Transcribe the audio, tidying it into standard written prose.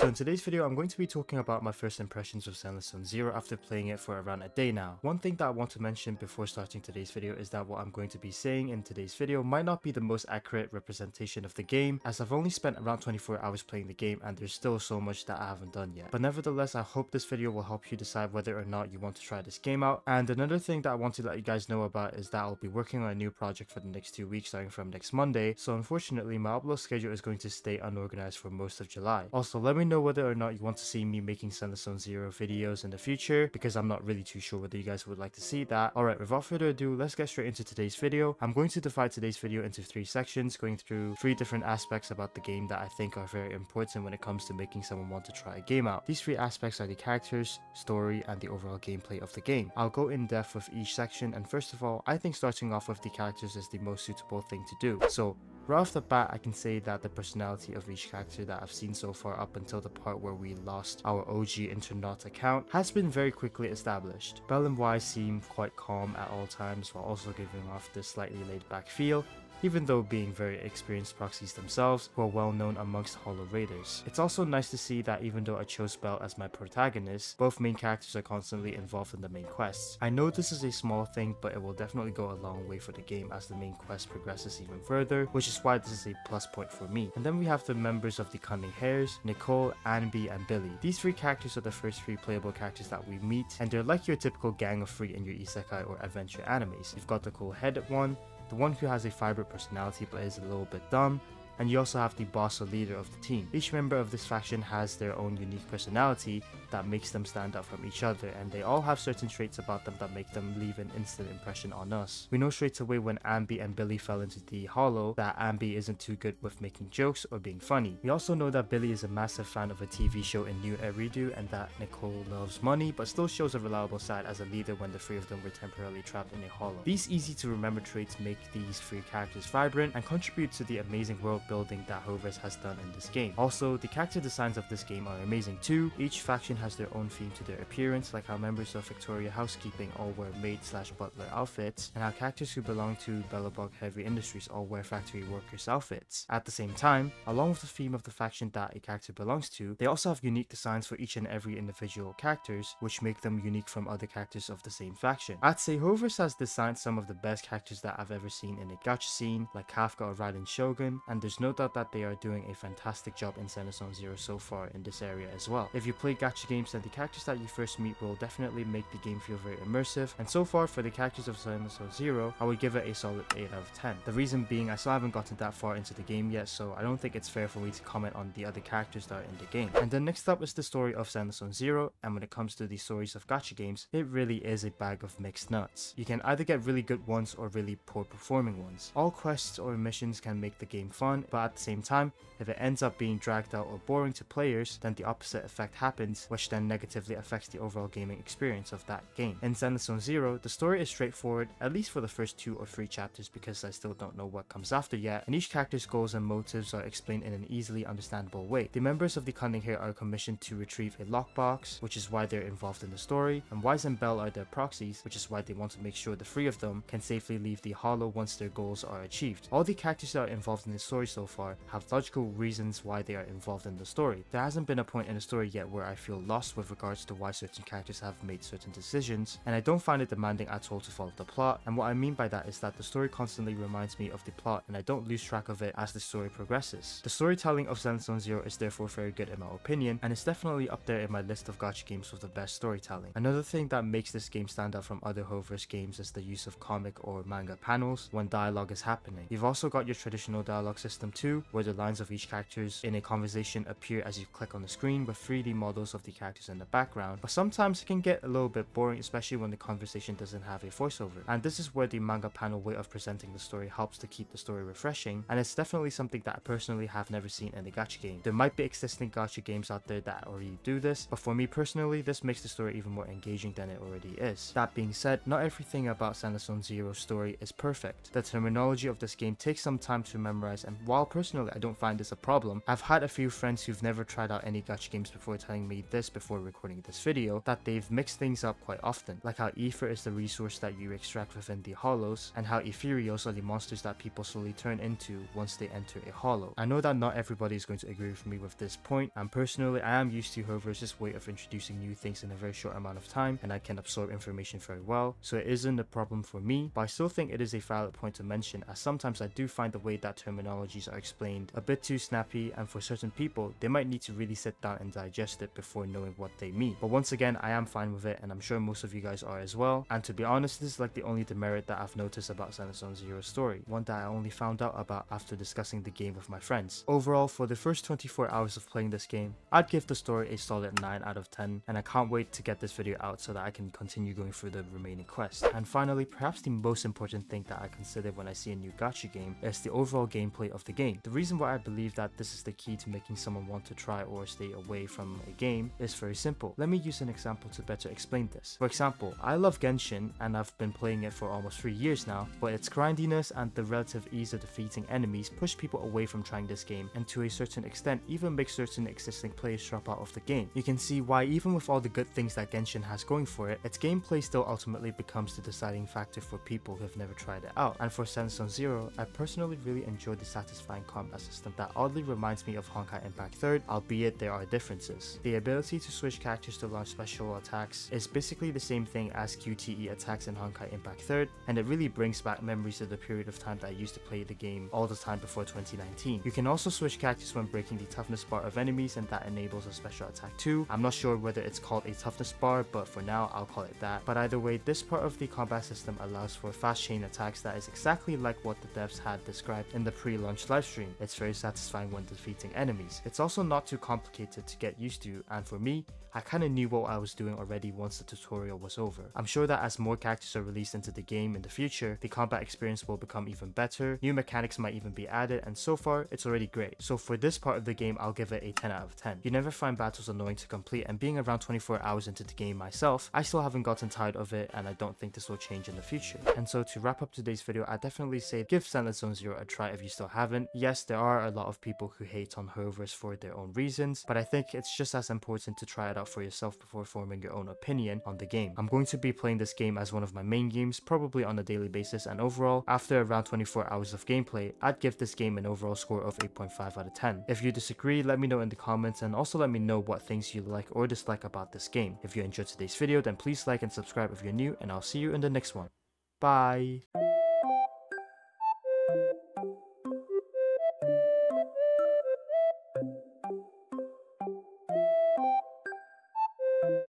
So in today's video, I'm going to be talking about my first impressions of Zenless Zone Zero after playing it for around a day now. One thing that I want to mention before starting today's video is that what I'm going to be saying in today's video might not be the most accurate representation of the game, as I've only spent around 24 hours playing the game and there's still so much that I haven't done yet. But nevertheless, I hope this video will help you decide whether or not you want to try this game out. And another thing that I want to let you guys know about is that I'll be working on a new project for the next 2 weeks starting from next Monday, so unfortunately my upload schedule is going to stay unorganized for most of July. Also, let me know whether or not you want to see me making Zenless Zone Zero videos in the future, because I'm not really too sure whether you guys would like to see that. Alright, without further ado, let's get straight into today's video. I'm going to divide today's video into 3 sections, going through 3 different aspects about the game that I think are very important when it comes to making someone want to try a game out. These 3 aspects are the characters, story, and the overall gameplay of the game. I'll go in depth with each section, and first of all, I think starting off with the characters is the most suitable thing to do. So right off the bat, I can say that the personality of each character that I've seen so far up until the part where we lost our OG Internaut account has been very quickly established. Belle and Y seem quite calm at all times while also giving off this slightly laid back feel, even though being very experienced proxies themselves who are well known amongst Hollow Raiders. It's also nice to see that even though I chose Belle as my protagonist, both main characters are constantly involved in the main quests. I know this is a small thing, but it will definitely go a long way for the game as the main quest progresses even further, which is why this is a plus point for me. And then we have the members of the Cunning Hares, Nicole, Anby, and Billy. These 3 characters are the first 3 playable characters that we meet, and they're like your typical gang of 3 in your isekai or adventure animes. You've got the cool-headed one, the one who has a vibrant personality but is a little bit dumb, and you also have the boss or leader of the team. Each member of this faction has their own unique personality that makes them stand out from each other, and they all have certain traits about them that make them leave an instant impression on us. We know straight away when Anby and Billy fell into the Hollow that Anby isn't too good with making jokes or being funny. We also know that Billy is a massive fan of a TV show in New Eridu, and that Nicole loves money but still shows a reliable side as a leader when the 3 of them were temporarily trapped in a hollow. These easy to remember traits make these 3 characters vibrant and contribute to the amazing world building that Hovers has done in this game. Also, the character designs of this game are amazing too. Each faction has their own theme to their appearance, like how members of Victoria Housekeeping all wear maid/butler outfits, and how characters who belong to Bellabog Heavy Industries all wear factory workers outfits. At the same time, along with the theme of the faction that a character belongs to, they also have unique designs for each and every individual characters, which make them unique from other characters of the same faction. I'd say Hovers has designed some of the best characters that I've ever seen in a gacha scene, like Kafka or Raiden Shogun, and there's no doubt that they are doing a fantastic job in Zenless Zone Zero so far in this area as well. If you play gacha games, then the characters that you first meet will definitely make the game feel very immersive, and so far for the characters of Zenless Zone Zero, I would give it a solid 8 out of 10. The reason being, I still haven't gotten that far into the game yet, so I don't think it's fair for me to comment on the other characters that are in the game. And then next up is the story of Zenless Zone Zero, and when it comes to the stories of gacha games, it really is a bag of mixed nuts. You can either get really good ones or really poor performing ones. All quests or missions can make the game fun, but at the same time, if it ends up being dragged out or boring to players, then the opposite effect happens, which then negatively affects the overall gaming experience of that game. In Zenless Zone Zero, the story is straightforward, at least for the first 2 or 3 chapters, because I still don't know what comes after yet, and each character's goals and motives are explained in an easily understandable way. The members of the Cunning Hair are commissioned to retrieve a lockbox, which is why they're involved in the story, and Wise and Belle are their proxies, which is why they want to make sure the 3 of them can safely leave the Hollow once their goals are achieved. All the characters that are involved in the story so far have logical reasons why they are involved in the story. There hasn't been a point in the story yet where I feel lost with regards to why certain characters have made certain decisions, and I don't find it demanding at all to follow the plot, and what I mean by that is that the story constantly reminds me of the plot and I don't lose track of it as the story progresses. The storytelling of Zenless Zone Zero is therefore very good in my opinion, and it's definitely up there in my list of gacha games with the best storytelling. Another thing that makes this game stand out from other Hovers games is the use of comic or manga panels when dialogue is happening. You've also got your traditional dialogue system too, where the lines of each characters in a conversation appear as you click on the screen with 3D models of the characters in the background, but sometimes it can get a little bit boring, especially when the conversation doesn't have a voiceover. And this is where the manga panel way of presenting the story helps to keep the story refreshing, and it's definitely something that I personally have never seen in a gacha game. There might be existing gacha games out there that already do this, but for me personally, this makes the story even more engaging than it already is. That being said, not everything about Zenless Zone Zero's story is perfect. The terminology of this game takes some time to memorize, and while personally I don't find this a problem, I've had a few friends who've never tried out any gacha games before telling me this before recording this video, that they've mixed things up quite often, like how ether is the resource that you extract within the hollows, and how ethereals are the monsters that people slowly turn into once they enter a hollow. I know that not everybody is going to agree with me with this point, and personally I am used to Hover's way of introducing new things in a very short amount of time, and I can absorb information very well, so it isn't a problem for me, but I still think it is a valid point to mention, as sometimes I do find the way that terminologies are explained a bit too snappy, and for certain people they might need to really sit down and digest it before knowing what they mean. But once again, I am fine with it, and I'm sure most of you guys are as well, and to be honest, this is like the only demerit that I've noticed about Zenless Zone Zero's story, one that I only found out about after discussing the game with my friends. Overall, for the first 24 hours of playing this game, I'd give the story a solid 9 out of 10, and I can't wait to get this video out so that I can continue going through the remaining quests. And finally, perhaps the most important thing that I consider when I see a new gacha game is the overall gameplay of the game. The reason why I believe that this is the key to making someone want to try or stay away from a game is very simple. Let me use an example to better explain this. For example, I love Genshin and I've been playing it for almost 3 years now, but its grindiness and the relative ease of defeating enemies push people away from trying this game, and to a certain extent even make certain existing players drop out of the game. You can see why even with all the good things that Genshin has going for it, its gameplay still ultimately becomes the deciding factor for people who have never tried it out. And for Zenless Zone Zero, I personally really enjoy the satisfying combat system that oddly reminds me of Honkai Impact 3rd, albeit there are differences. The ability to switch characters to launch special attacks is basically the same thing as QTE attacks in Honkai Impact 3rd, and it really brings back memories of the period of time that I used to play the game all the time before 2019. You can also switch characters when breaking the toughness bar of enemies, and that enables a special attack too. I'm not sure whether it's called a toughness bar, but for now I'll call it that. But either way, this part of the combat system allows for fast chain attacks that is exactly like what the devs had described in the pre-launch livestream. It's very satisfying when defeating enemies. It's also not too complicated to get used to, and for me, I kinda knew what I was doing already once the tutorial was over. I'm sure that as more characters are released into the game in the future, the combat experience will become even better, new mechanics might even be added, and so far, it's already great. So for this part of the game, I'll give it a 10 out of 10. You never find battles annoying to complete, and being around 24 hours into the game myself, I still haven't gotten tired of it, and I don't think this will change in the future. And so to wrap up today's video, I definitely say give Zenless Zone Zero a try if you still haven't. Yes, there are a lot of people who hate on Hover's for their own reasons, but I think it's just as important to try it out for yourself before forming your own opinion on the game. I'm going to be playing this game as one of my main games, probably on a daily basis, and overall, after around 24 hours of gameplay, I'd give this game an overall score of 8.5 out of 10. If you disagree, let me know in the comments, and also let me know what things you like or dislike about this game. If you enjoyed today's video, then please like and subscribe if you're new, and I'll see you in the next one. Bye!